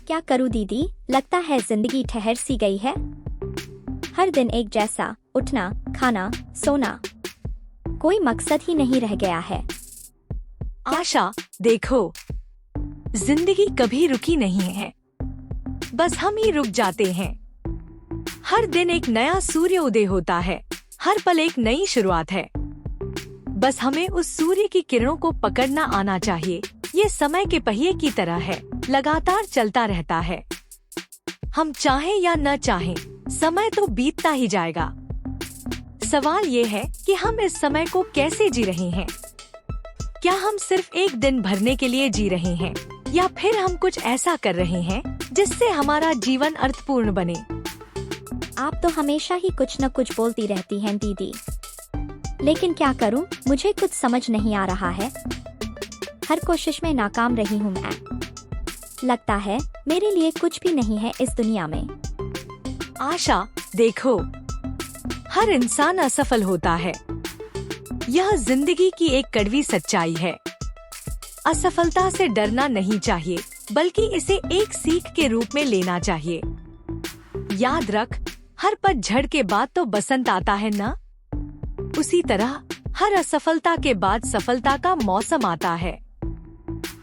क्या करूं दीदी, लगता है जिंदगी ठहर सी गई है। हर दिन एक जैसा, उठना, खाना, सोना, कोई मकसद ही नहीं रह गया है। आशा, देखो, जिंदगी कभी रुकी नहीं है, बस हम ही रुक जाते हैं। हर दिन एक नया सूर्य उदय होता है, हर पल एक नई शुरुआत है। बस हमें उस सूर्य की किरणों को पकड़ना आना चाहिए। ये समय के पहिए की तरह है, लगातार चलता रहता है। हम चाहें या न चाहें, समय तो बीतता ही जाएगा। सवाल ये है कि हम इस समय को कैसे जी रहे हैं। क्या हम सिर्फ एक दिन भरने के लिए जी रहे हैं, या फिर हम कुछ ऐसा कर रहे हैं जिससे हमारा जीवन अर्थपूर्ण बने। आप तो हमेशा ही कुछ न कुछ बोलती रहती हैं दीदी, लेकिन क्या करूं, मुझे कुछ समझ नहीं आ रहा है। हर कोशिश में नाकाम रही हूं मैं। लगता है मेरे लिए कुछ भी नहीं है इस दुनिया में। आशा, देखो, हर इंसान असफल होता है। यह जिंदगी की एक कड़वी सच्चाई है। असफलता से डरना नहीं चाहिए, बल्कि इसे एक सीख के रूप में लेना चाहिए। याद रख, हर पतझड़ के बाद तो बसंत आता है ना। उसी तरह हर असफलता के बाद सफलता का मौसम आता है।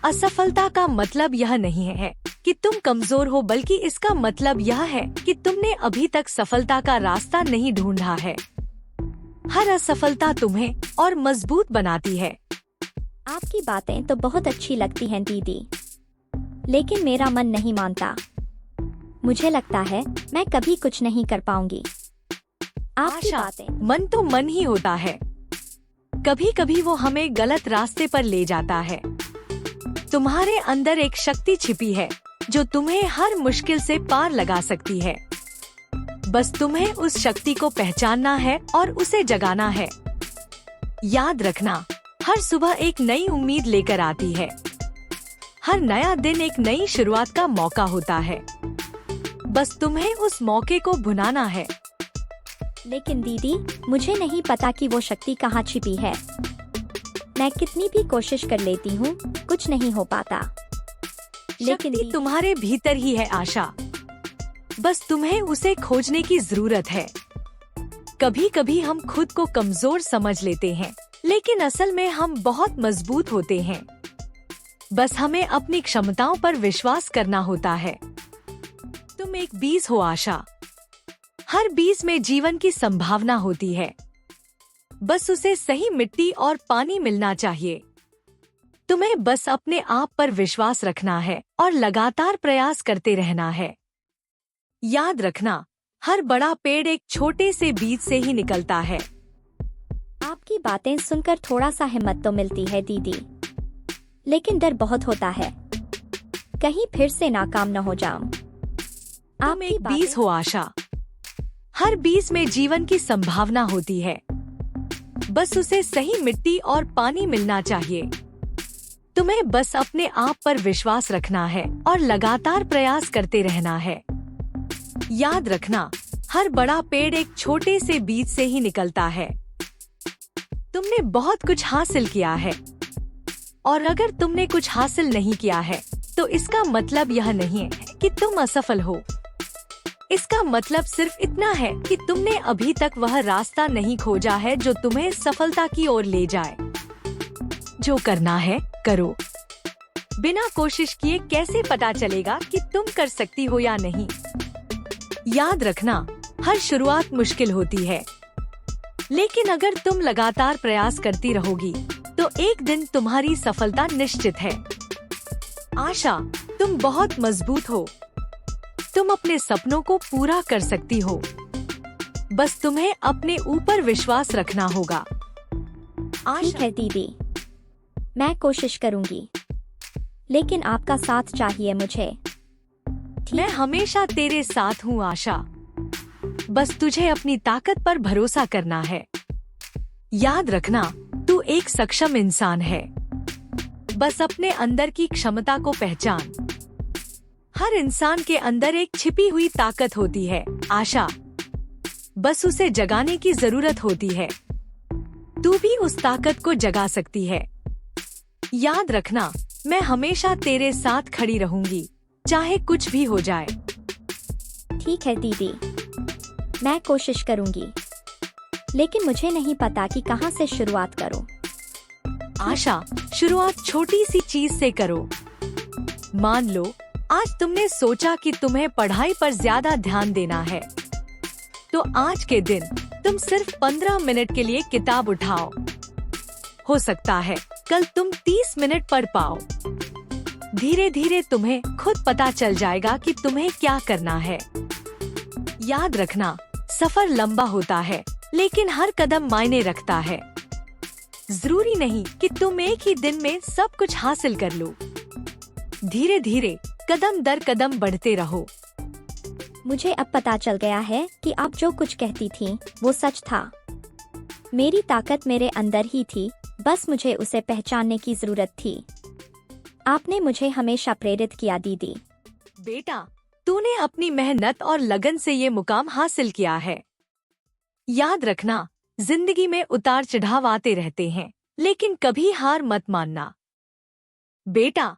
असफलता का मतलब यह नहीं है कि तुम कमजोर हो, बल्कि इसका मतलब यह है कि तुमने अभी तक सफलता का रास्ता नहीं ढूंढा है। हर असफलता तुम्हें और मजबूत बनाती है। आपकी बातें तो बहुत अच्छी लगती हैं दीदी, लेकिन मेरा मन नहीं मानता। मुझे लगता है मैं कभी कुछ नहीं कर पाऊंगी। आपकी आशा, बातें। मन तो मन ही होता है। कभी कभी वो हमें गलत रास्ते पर ले जाता है। तुम्हारे अंदर एक शक्ति छिपी है जो तुम्हें हर मुश्किल से पार लगा सकती है। बस तुम्हें उस शक्ति को पहचानना है और उसे जगाना है। याद रखना, हर सुबह एक नई उम्मीद लेकर आती है। हर नया दिन एक नई शुरुआत का मौका होता है। बस तुम्हें उस मौके को भुनाना है। लेकिन दीदी, मुझे नहीं पता कि वो शक्ति कहाँ छिपी है। मैं कितनी भी कोशिश कर लेती हूँ, कुछ नहीं हो पाता। लेकिन शक्ति तुम्हारे भीतर ही है आशा, बस तुम्हें उसे खोजने की जरूरत है। कभी कभी हम खुद को कमजोर समझ लेते हैं, लेकिन असल में हम बहुत मजबूत होते हैं। बस हमें अपनी क्षमताओं पर विश्वास करना होता है। तुम एक बीज हो आशा। हर बीज में जीवन की संभावना होती है। बस उसे सही मिट्टी और पानी मिलना चाहिए। तुम्हें बस अपने आप पर विश्वास रखना है और लगातार प्रयास करते रहना है। याद रखना, हर बड़ा पेड़ एक छोटे से बीज से ही निकलता है। आपकी बातें सुनकर थोड़ा सा हिम्मत तो मिलती है दीदी, लेकिन डर बहुत होता है, कहीं फिर से नाकाम न हो जाऊं। तुम एक बीज हो आशा। हर बीज में जीवन की संभावना होती है। बस उसे सही मिट्टी और पानी मिलना चाहिए। तुम्हें बस अपने आप पर विश्वास रखना है और लगातार प्रयास करते रहना है। याद रखना, हर बड़ा पेड़ एक छोटे से बीज से ही निकलता है। तुमने बहुत कुछ हासिल किया है, और अगर तुमने कुछ हासिल नहीं किया है, तो इसका मतलब यह नहीं है कि तुम असफल हो। इसका मतलब सिर्फ इतना है कि तुमने अभी तक वह रास्ता नहीं खोजा है जो तुम्हें सफलता की ओर ले जाए। जो करना है करो। बिना कोशिश किए कैसे पता चलेगा कि तुम कर सकती हो या नहीं। याद रखना, हर शुरुआत मुश्किल होती है, लेकिन अगर तुम लगातार प्रयास करती रहोगी तो एक दिन तुम्हारी सफलता निश्चित है। आशा, तुम बहुत मजबूत हो। तुम अपने सपनों को पूरा कर सकती हो। बस तुम्हें अपने ऊपर विश्वास रखना होगा। ठीक है दीदी, मैं कोशिश करूंगी, लेकिन आपका साथ चाहिए मुझे। मैं हमेशा तेरे साथ हूँ आशा। बस तुझे अपनी ताकत पर भरोसा करना है। याद रखना, तू एक सक्षम इंसान है। बस अपने अंदर की क्षमता को पहचान। हर इंसान के अंदर एक छिपी हुई ताकत होती है आशा, बस उसे जगाने की जरूरत होती है। तू भी उस ताकत को जगा सकती है। याद रखना, मैं हमेशा तेरे साथ खड़ी रहूंगी। चाहे कुछ भी हो जाए। ठीक है दीदी, मैं कोशिश करूंगी, लेकिन मुझे नहीं पता कि कहाँ से शुरुआत करूं। आशा, शुरुआत छोटी सी चीज से करो। मान लो आज तुमने सोचा कि तुम्हें पढ़ाई पर ज्यादा ध्यान देना है, तो आज के दिन तुम सिर्फ 15 मिनट के लिए किताब उठाओ। हो सकता है कल तुम 30 मिनट पढ़ पाओ। धीरे धीरे तुम्हें खुद पता चल जाएगा कि तुम्हें क्या करना है। याद रखना, सफर लंबा होता है, लेकिन हर कदम मायने रखता है। जरूरी नहीं कि तुम एक ही दिन में सब कुछ हासिल कर लो। धीरे धीरे कदम दर कदम बढ़ते रहो। मुझे अब पता चल गया है कि आप जो कुछ कहती थी वो सच था। मेरी ताकत मेरे अंदर ही थी, बस मुझे उसे पहचानने की जरूरत थी। आपने मुझे हमेशा प्रेरित किया दीदी। बेटा, तूने अपनी मेहनत और लगन से ये मुकाम हासिल किया है। याद रखना, जिंदगी में उतार चढ़ाव आते रहते हैं, लेकिन कभी हार मत मानना। बेटा,